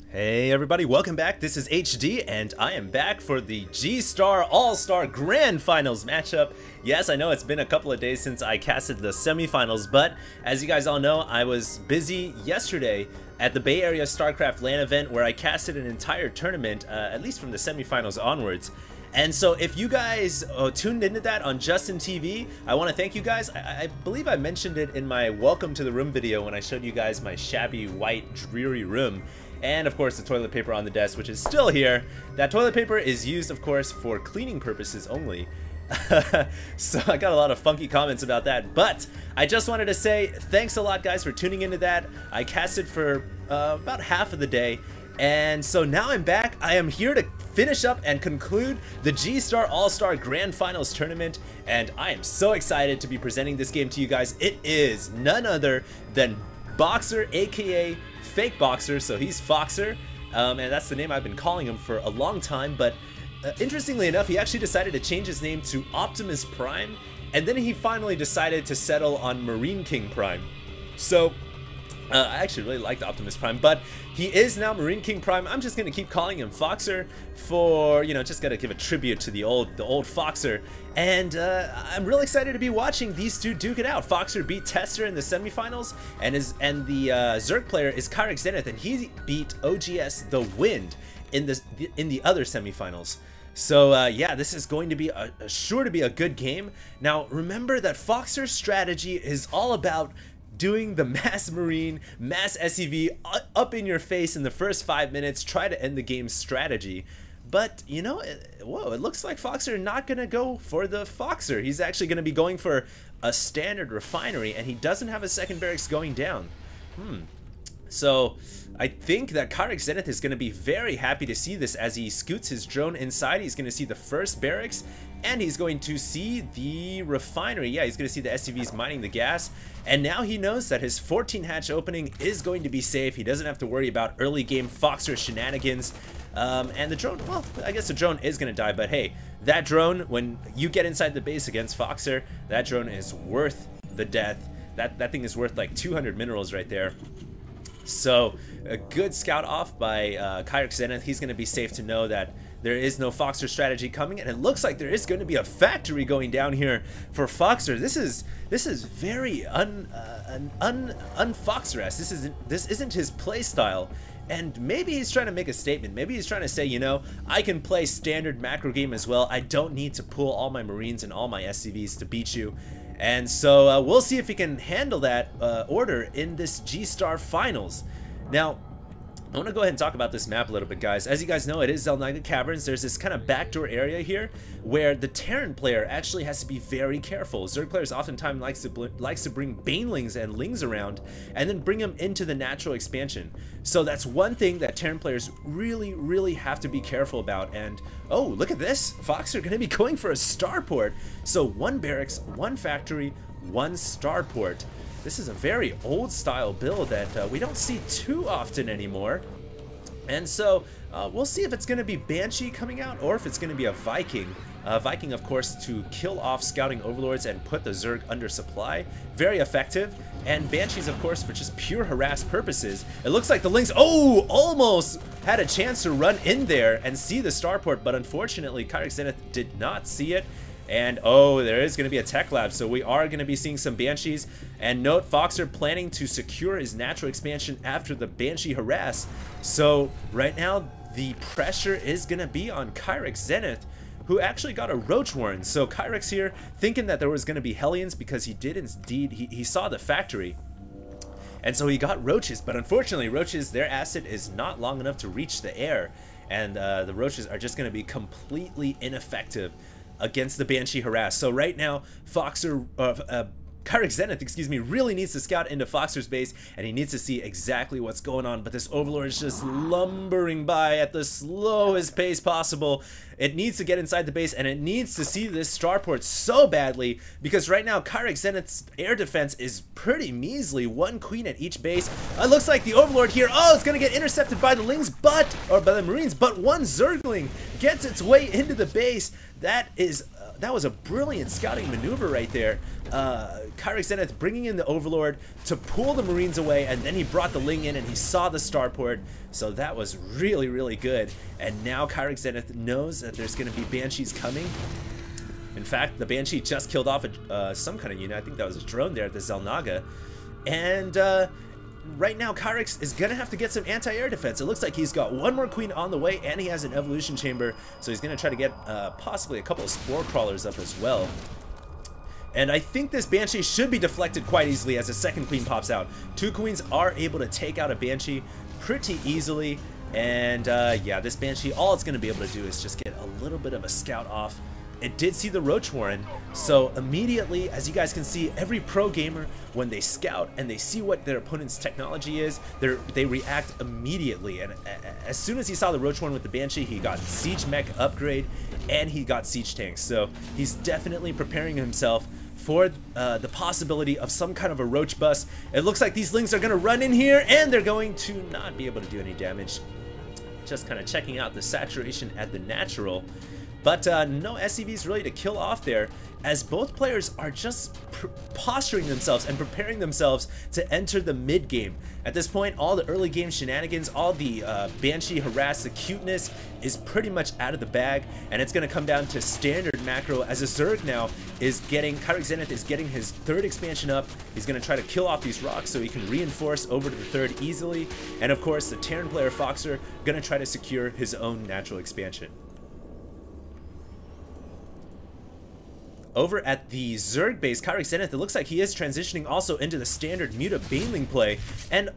Hey everybody, welcome back. This is HD and I am back for the G-Star All-Star Grand Finals matchup. Yes, I know it's been a couple of days since I casted the semifinals, but as you guys all know, I was busy yesterday at the Bay Area StarCraft LAN event where I casted an entire tournament, at least from the semifinals onwards. And so if you guys tuned into that on Justin TV, I want to thank you guys. I believe I mentioned it in my Welcome to the Room video when I showed you guys my shabby, white, dreary room. And of course the toilet paper on the desk, which is still here. That toilet paper is used, of course, for cleaning purposes only. So I got a lot of funky comments about that, but I just wanted to say thanks a lot, guys, for tuning into that. I casted for about half of the day, and so now I'm back. I am here to finish up and conclude the G-Star All-Star Grand Finals tournament, and I am so excited to be presenting this game to you guys. It is none other than Boxer, aka Fake Boxer, so he's Foxer, and that's the name I've been calling him for a long time, but interestingly enough, he actually decided to change his name to Optimus Prime, and then he finally decided to settle on Marine King Prime. So I actually really liked Optimus Prime, but he is now Marine King Prime. I'm just gonna keep calling him Foxer for, you know, just gotta give a tribute to the old Foxer. And I'm really excited to be watching these two duke it out. Foxer beat Tester in the semifinals, and the Zerg player is KyrixZenith, and he beat OGS the Wind in the other semifinals. So yeah, this is going to be sure to be a good game. Now remember that Foxer's strategy is all about doing the mass marine, mass SCV up in your face in the first 5 minutes, try to end the game strategy. But, you know, whoa, it looks like Foxer not going to go for the Foxer. He's actually going to be going for a standard refinery, and he doesn't have a second barracks going down. So I think that KyrixZenith is going to be very happy to see this as he scoots his drone inside. He's going to see the first barracks, and he's going to see the refinery. Yeah, he's going to see the SCVs mining the gas, and now he knows that his 14 hatch opening is going to be safe. He doesn't have to worry about early game Foxer shenanigans. And the drone, well, I guess the drone is going to die, but hey, that drone, when you get inside the base against Foxer, that drone is worth the death. That thing is worth like 200 minerals right there. So a good scout off by KyrixZenith. He's going to be safe to know that there is no Foxer strategy coming, and it looks like there is going to be a factory going down here for Foxer. This is very un-Foxer-esque. This isn't his play style. And maybe he's trying to make a statement. Maybe he's trying to say, you know, I can play standard macro game as well. I don't need to pull all my Marines and all my SCVs to beat you. And so we'll see if he can handle that order in this G-Star Finals. Now, I want to go ahead and talk about this map a little bit, guys. As you guys know, it is Zelniga Caverns. There's this kind of backdoor area here where the Terran player actually has to be very careful. Zerg players oftentimes likes to bring Banelings and Lings around and then bring them into the natural expansion. So that's one thing that Terran players really have to be careful about. And oh, look at this. Foxer going to be going for a starport. So one barracks, one factory, one starport. This is a very old style build that we don't see too often anymore. And so we'll see if it's going to be Banshee coming out or if it's going to be a Viking. Viking, of course, to kill off scouting overlords and put the Zerg under supply. Very effective. And Banshees, of course, for just pure harass purposes. It looks like the Lynx, oh, almost had a chance to run in there and see the starport, but unfortunately KyrixZenith did not see it. And oh, there is going to be a tech lab, so we are going to be seeing some Banshees. And note, Foxer planning to secure his natural expansion after the Banshee harass. So right now, the pressure is going to be on KyrixZenith, who actually got a Roach Warren. So Kyrix here, thinking that there was going to be Hellions because he did indeed, he saw the factory. And so he got Roaches, but unfortunately, Roaches, their asset is not long enough to reach the air. And the Roaches are just going to be completely ineffective against the Banshee harass. So right now, KyrixZenith, excuse me, really needs to scout into Foxer's base, and he needs to see exactly what's going on. But this Overlord is just lumbering by at the slowest pace possible. It needs to get inside the base, and it needs to see this starport so badly, because right now KyrixZenith's air defense is pretty measly. One queen at each base. It looks like the Overlord here, oh, it's gonna get intercepted by the Lings, or by the Marines, but one Zergling gets its way into the base. That is that was a brilliant scouting maneuver right there. KyrixZenith bringing in the Overlord to pull the Marines away, and then he brought the Ling in and he saw the starport. So that was really, really good. And now KyrixZenith knows that there's going to be Banshees coming. In fact, the Banshee just killed off some kind of unit. I think that was a drone there at the Xel'Naga. And right now, Kyrix is going to have to get some anti-air defense. It looks like he's got one more Queen on the way, and he has an Evolution Chamber. So he's going to try to get possibly a couple of Spore Crawlers up as well. And I think this Banshee should be deflected quite easily as a second Queen pops out. Two Queens are able to take out a Banshee pretty easily. And yeah, this Banshee, all it's going to be able to do is just get a little bit of a scout off. It did see the Roach Warren, so immediately, as you guys can see, every pro gamer, when they scout and they see what their opponent's technology is, they react immediately. And as soon as he saw the Roach Warren with the Banshee, he got Siege Mech upgrade and he got Siege Tanks. So he's definitely preparing himself for the possibility of some kind of a Roach bust. It looks like these Lings are going to run in here and they're going to not be able to do any damage. Just kind of checking out the saturation at the natural. But no SCVs really to kill off there, as both players are just posturing themselves and preparing themselves to enter the mid game. At this point, all the early game shenanigans, all the Banshee harass, the cuteness is pretty much out of the bag, and it's going to come down to standard macro as a Zerg now is getting, KyrixZenith is getting his third expansion up. He's going to try to kill off these rocks so he can reinforce over to the third easily. And of course, the Terran player Foxer going to try to secure his own natural expansion. Over at the Zerg base, KyrixZenith, it looks like he is transitioning also into the standard Muta Baneling play. And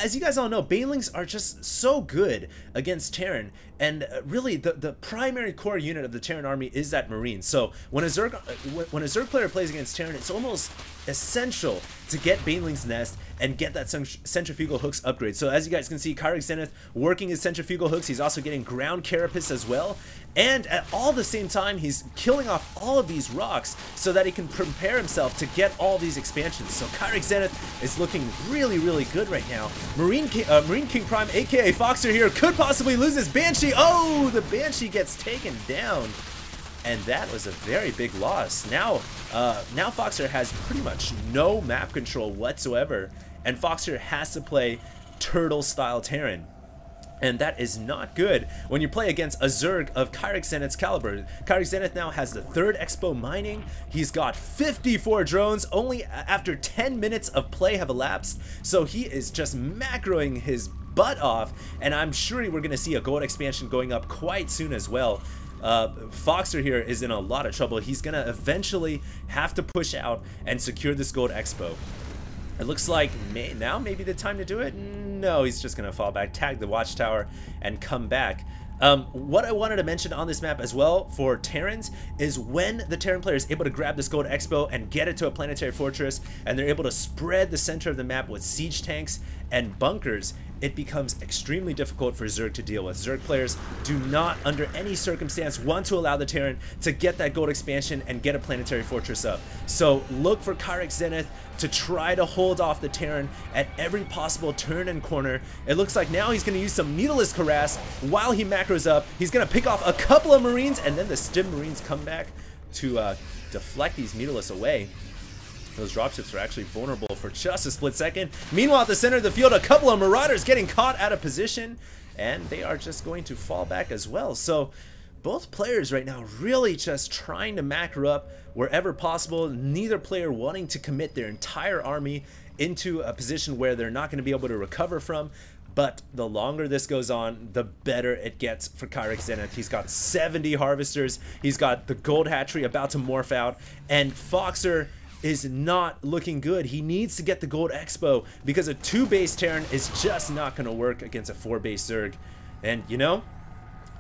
as you guys all know, Banelings are just so good against Terran. And really, the primary core unit of the Terran army is that Marine. So when a Zerg player plays against Terran, it's almost essential to get Baneling's Nest and get that centrifugal hooks upgrade. So as you guys can see, KyrixZenith working his centrifugal hooks. He's also getting ground carapace as well. And at all the same time, he's killing off all of these rocks so that he can prepare himself to get all these expansions. So KyrixZenith is looking really, really good right now. Marine King Prime, aka Foxer here, could possibly lose his Banshee. Oh, the Banshee gets taken down. And that was a very big loss. Now Foxer has pretty much no map control whatsoever, and Foxer has to play Turtle-style Terran. And that is not good when you play against a Zerg of KyrixZenith's caliber. KyrixZenith now has the third Expo mining. He's got 54 drones only after 10 minutes of play have elapsed. So he is just macroing his butt off. And I'm sure we're going to see a gold expansion going up quite soon as well. Foxer here is in a lot of trouble. He's going to eventually have to push out and secure this gold Expo. It looks like now maybe the time to do it? No, he's just going to fall back, tag the watchtower, and come back. What I wanted to mention on this map as well for Terrans is when the Terran player is able to grab this gold Expo and get it to a planetary fortress, and they're able to spread the center of the map with siege tanks and bunkers, it becomes extremely difficult for Zerg to deal with. Zerg players do not, under any circumstance, want to allow the Terran to get that gold expansion and get a planetary fortress up. So look for KyrixZenith to try to hold off the Terran at every possible turn and corner. It looks like now he's going to use some Needleless Harass while he macros up. He's going to pick off a couple of Marines, and then the Stim Marines come back to deflect these Needleless away. Those dropships are actually vulnerable for just a split second. Meanwhile, at the center of the field, a couple of Marauders getting caught out of position, and they are just going to fall back as well. So both players right now really just trying to macro up wherever possible, neither player wanting to commit their entire army into a position where they're not going to be able to recover from. But the longer this goes on, the better it gets for KyrixZenith. He's got 70 Harvesters, he's got the Gold Hatchery about to morph out, and Foxer is not looking good. He needs to get the gold Expo because a 2-base Terran is just not going to work against a 4-base Zerg. And you know,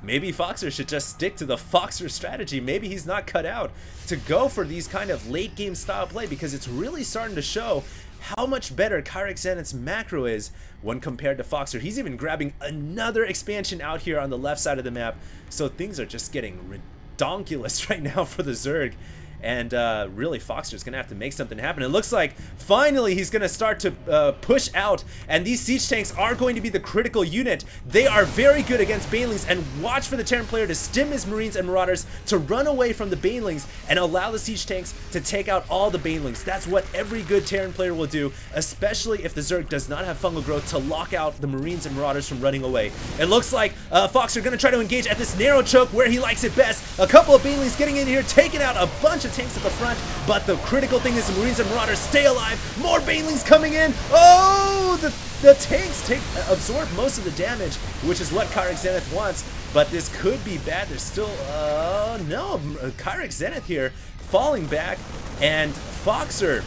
maybe Foxer should just stick to the Foxer strategy. Maybe he's not cut out to go for these kind of late game style play, because it's really starting to show how much better KyrixZenith's macro is when compared to Foxer. He's even grabbing another expansion out here on the left side of the map. So things are just getting redonkulous right now for the Zerg. and really Foxer's gonna have to make something happen. It looks like finally he's gonna start to push out, and these siege tanks are going to be the critical unit. They are very good against banelings, and watch for the Terran player to stim his marines and marauders to run away from the banelings and allow the siege tanks to take out all the banelings. That's what every good Terran player will do, especially if the Zerg does not have fungal growth to lock out the marines and marauders from running away. It looks like Foxer gonna try to engage at this narrow choke where he likes it best. A couple of banelings getting in here, taking out a bunch of tanks at the front, but the critical thing is the marines and marauders stay alive. More banelings coming in. Oh, the tanks absorb most of the damage, which is what KyrixZenith wants, but this could be bad. There's still, no, KyrixZenith here falling back, and Foxer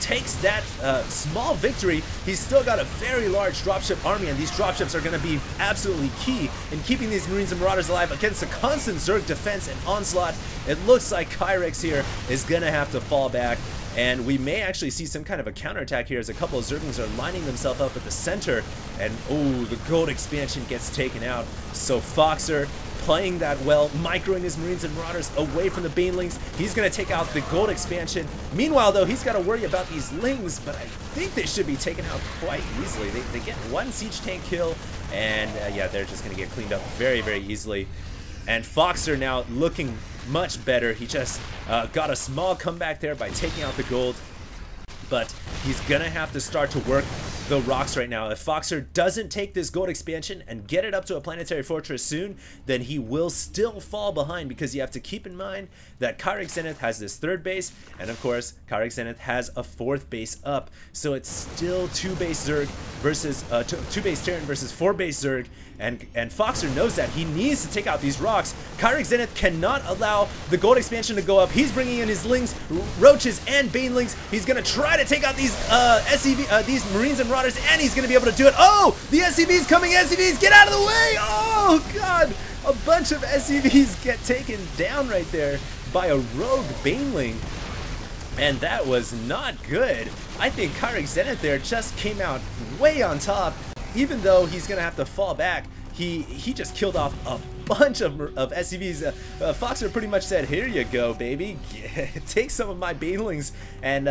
takes that small victory. He's still got a very large dropship army, and these dropships are going to be absolutely key in keeping these marines and marauders alive against a constant Zerg defense and onslaught. It looks like Kyrix here is going to have to fall back, and we may actually see some kind of a counterattack here as a couple of Zerglings are lining themselves up at the center, and oh, the gold expansion gets taken out. So Foxer playing that well, microing his marines and marauders away from the banelings. He's going to take out the gold expansion. Meanwhile, though, he's got to worry about these lings, but I think they should be taken out quite easily. They get one siege tank kill, and yeah, they're just going to get cleaned up very, very easily. And Foxer now looking much better. He just got a small comeback there by taking out the gold, but he's going to have to start to work the rocks right now. If Foxer doesn't take this gold expansion and get it up to a planetary fortress soon, then he will still fall behind, because you have to keep in mind that KyrixZenith has this third base, and of course KyrixZenith has a fourth base up, so it's still 2 base Zerg versus 2 base Terran versus 4 base Zerg, and Foxer knows that he needs to take out these rocks. KyrixZenith cannot allow the gold expansion to go up. He's bringing in his lings, roaches, and banelings. He's gonna try to take out these these marines and marauders, and he's gonna be able to do it. Oh, the SCV's coming! SCVs, get out of the way! Oh God, a bunch of SCVs get taken down right there by a rogue baneling, and that was not good. I think KyrixZenith there just came out way on top. Even though he's gonna have to fall back, he just killed off a bunch of SCVs. Foxer pretty much said, "Here you go, baby. Take some of my banelings, and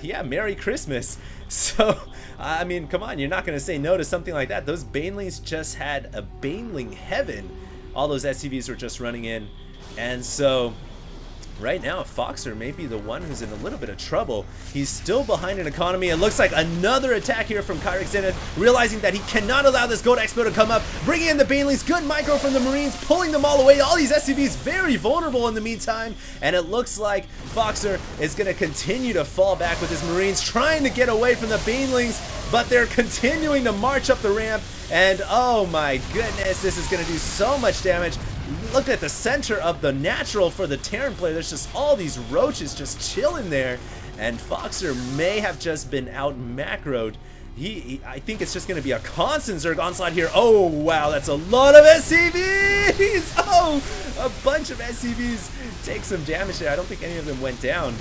yeah, Merry Christmas." So, I mean, come on, you're not gonna say no to something like that. Those banelings just had a baneling heaven. All those SCVs were just running in, and so right now, Foxer may be the one who's in a little bit of trouble. He's still behind in economy. It looks like another attack here from KyrixZenith, realizing that he cannot allow this gold expo to come up, bringing in the banelings, good micro from the marines, pulling them all away. All these SCVs very vulnerable in the meantime, and it looks like Foxer is going to continue to fall back with his marines, trying to get away from the banelings, but they're continuing to march up the ramp, and oh my goodness, this is going to do so much damage. Look at the center of the natural for the Terran player. There's just all these roaches just chilling there, and Foxer may have just been out macroed. I think it's just going to be a constant Zerg onslaught here. Oh wow, that's a lot of SCVs! Oh, a bunch of SCVs take some damage there. I don't think any of them went down.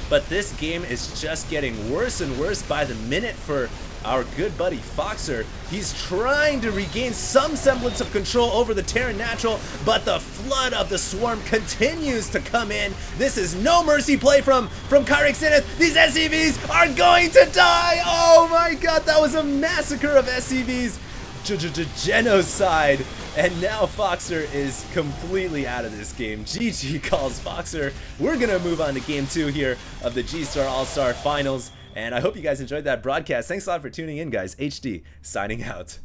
But this game is just getting worse and worse by the minute for our good buddy Foxer. He's trying to regain some semblance of control over the Terran natural, but the flood of the swarm continues to come in. This is no mercy play from KyrixZenith. These SCVs are going to die. Oh my God, that was a massacre of SCVs. Genocide. And now Foxer is completely out of this game. GG calls Foxer. We're gonna move on to game 2 here of the G-Star All-Star Finals, and I hope you guys enjoyed that broadcast. Thanks a lot for tuning in, guys. HD signing out.